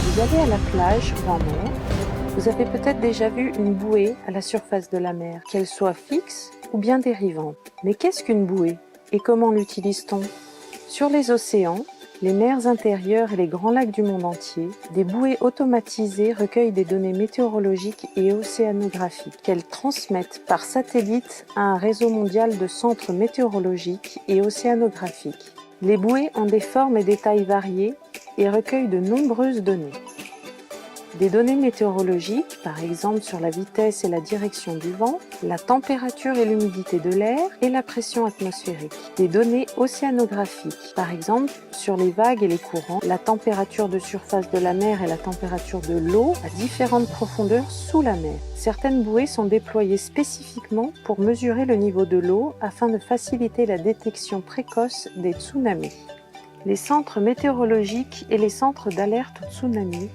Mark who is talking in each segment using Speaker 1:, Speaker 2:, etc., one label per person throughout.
Speaker 1: Vous allez à la plage ou en mer, vous avez peut-être déjà vu une bouée à la surface de la mer, qu'elle soit fixe ou bien dérivante. Mais qu'est-ce qu'une bouée et comment l'utilise-t-on? Sur les océans, les mers intérieures et les grands lacs du monde entier, des bouées automatisées recueillent des données météorologiques et océanographiques qu'elles transmettent par satellite à un réseau mondial de centres météorologiques et océanographiques. Les bouées ont des formes et des tailles variées et recueillent de nombreuses données. Des données météorologiques, par exemple sur la vitesse et la direction du vent, la température et l'humidité de l'air et la pression atmosphérique. Des données océanographiques, par exemple sur les vagues et les courants, la température de surface de la mer et la température de l'eau à différentes profondeurs sous la mer. Certaines bouées sont déployées spécifiquement pour mesurer le niveau de l'eau afin de faciliter la détection précoce des tsunamis. Les centres météorologiques et les centres d'alerte au tsunami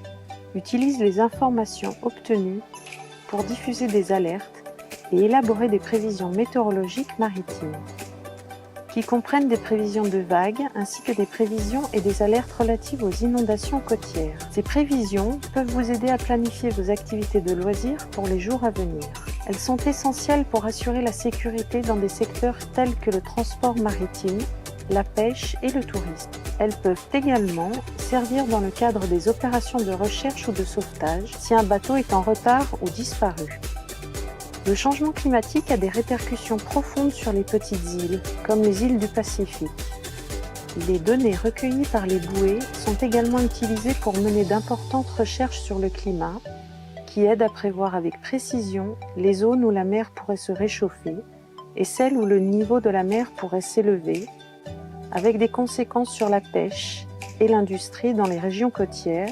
Speaker 1: utilisent les informations obtenues pour diffuser des alertes et élaborer des prévisions météorologiques maritimes, qui comprennent des prévisions de vagues ainsi que des prévisions et des alertes relatives aux inondations côtières. Ces prévisions peuvent vous aider à planifier vos activités de loisirs pour les jours à venir. Elles sont essentielles pour assurer la sécurité dans des secteurs tels que le transport maritime, la pêche et le tourisme. Elles peuvent également servir dans le cadre des opérations de recherche ou de sauvetage si un bateau est en retard ou disparu. Le changement climatique a des répercussions profondes sur les petites îles, comme les îles du Pacifique. Les données recueillies par les bouées sont également utilisées pour mener d'importantes recherches sur le climat, qui aident à prévoir avec précision les zones où la mer pourrait se réchauffer et celles où le niveau de la mer pourrait s'élever, avec des conséquences sur la pêche et l'industrie dans les régions côtières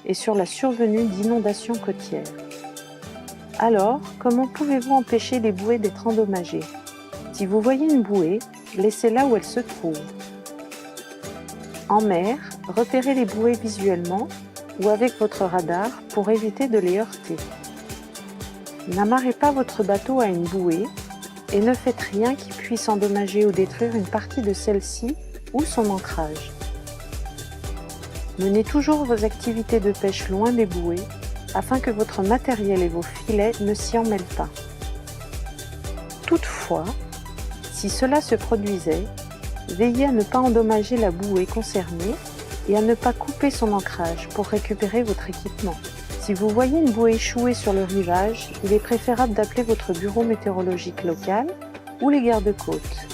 Speaker 1: et sur la survenue d'inondations côtières. Alors, comment pouvez-vous empêcher les bouées d'être endommagées? Si vous voyez une bouée, laissez-la où elle se trouve. En mer, repérez les bouées visuellement ou avec votre radar pour éviter de les heurter. N'amarrez pas votre bateau à une bouée et ne faites rien qui puisse endommager ou détruire une partie de celle-ci ou son ancrage. Menez toujours vos activités de pêche loin des bouées afin que votre matériel et vos filets ne s'y emmêlent pas. Toutefois, si cela se produisait, veillez à ne pas endommager la bouée concernée et à ne pas couper son ancrage pour récupérer votre équipement. Si vous voyez une bouée échouée sur le rivage, il est préférable d'appeler votre bureau météorologique local ou les gardes-côtes.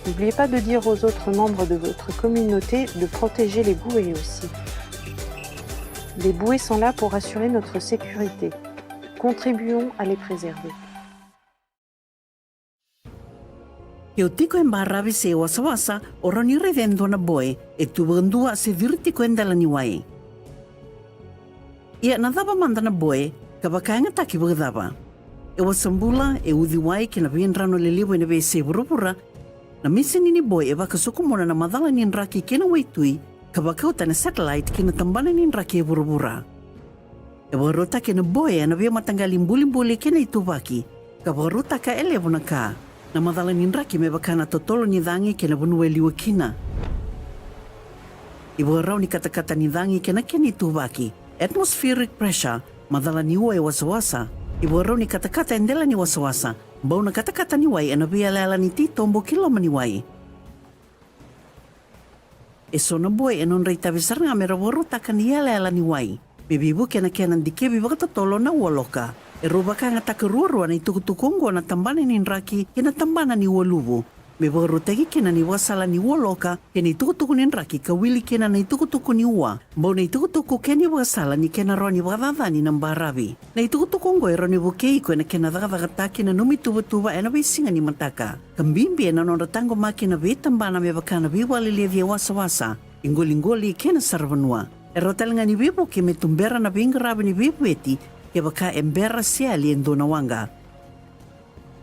Speaker 1: N'oubliez pas de dire aux autres membres de votre communauté de protéger les bouées aussi. Les bouées sont là pour assurer notre sécurité. Contribuons à les préserver.
Speaker 2: Yo tiko e maravi se wasawasa o rani revendo na boe e tuwandua se virti kwenda ni wai. Ia na daba manda na boe ka bakanga taki bugdaba. E wasambula e udi wai ki na viendrano le liwe na be se burupura na misi nini boe e baka sukumona na madala ni nraki kena waitui ka bakauta na satellite ki na tambana ni nraki e burupura. E warota ki na boe na via matangali mbuli kena itubaki ka warota ka elevo na ka. Na madala ni nraki me baka na totolo ni dhangi ke na bunue liwa kina. I warau ni katakata ni dhangi ke na keni tubaki. Atmospheric pressure, madala ni ua e wasawasa. I warau ni katakata endela ni wasawasa. Bau na katakata ni wai na via lala ni ti tombo kiloma ni wai. E so na boy e non reita visaranga me rawaru taka ni lala ni wai. Bibibu ke na kenan dikebi baka totolo na ualoka. E roba ka nga takarurua na itukutukungo na tambana ni nraki ke na tambana ni ualuvu. Me barutegi ke na ni wasala ni ualoka ke na itukutuku ni nraki ka wili ke na itukutuku ni ua. Bau na itukutuku ke ni wasala ni ke na roa ni wadadani ng barabi. Na itukutukungo e roa ni bukeiko e na ke na dagadagataki na numituba-tuba e na bisinga ni mataka. Kambimbi e na noratango maki na vitambana me baka na biwalilevia wasa-wasa. Ingoli-ingoli ke na sarvanua. E rotalinga ni bibu ke me tumbera na bingarabi ni bibu eti ke baka embera siya liendo na wanga.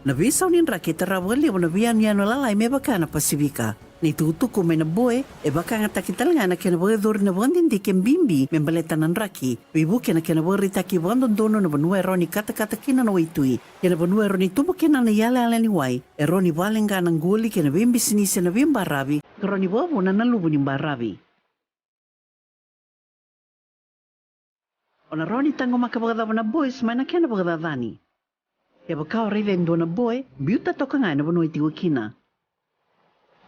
Speaker 2: Nabisaw ni nraki tarawali o nabiyan niya no lalay me baka na Pasifika. Naitutuko may naboe e baka nga takitalanga na kinabagador na bandindi kembimbi me baleta ng nraki. Bibu kina kinabarita ki bandono na banuero ni katakata kina na waitui. Kina banuero ni tubo kina na yala ala ni wai. Ero ni balenga ng guli kina bimbi sinisi na bimbarabi. Karo ni bobo na nalubo ni barabi. Ona roni tango makabagadawa na boys, may nakena bagadadani. E bakao rive ndo na boy, biuta toka ngai na banoi tiwa kina.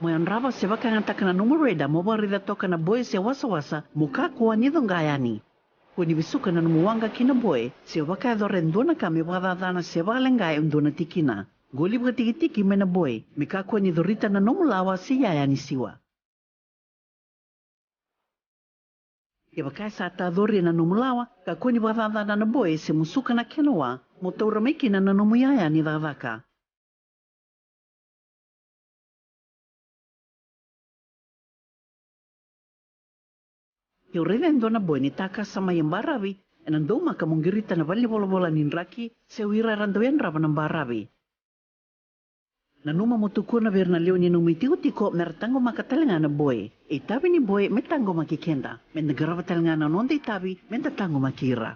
Speaker 2: Moy on rava se baka ngata na numero reda, mo ba rida toka na boy se wasa-wasa, muka kuwa nido ngayani. Kuni bisuka na numuwanga kina boy, se baka edo rendona kami bagadadana se bagalengay ndo na tikina. Goli baka tiki-tiki me na boy, mika kuwa nido rita na numulawa si yayani siwa. E baka sa atadori na numulawa, ka kuwa ni bagadadana na boy se musuka na kenawa, mo tauramiki na nanumuyaya ni dadaka. Yo revendo na boy ni taka sama yang barabi, enandou maka munggirita na bali bola-bola ninraki, se wira randoyan raba ng barabi. Nanuma mutuku na berna leo ni numitiutiko mertango makatalinga na boy. E tabi ni boy metango makikenda, men nagaraba talinga na nonde tabi, men tatango makira.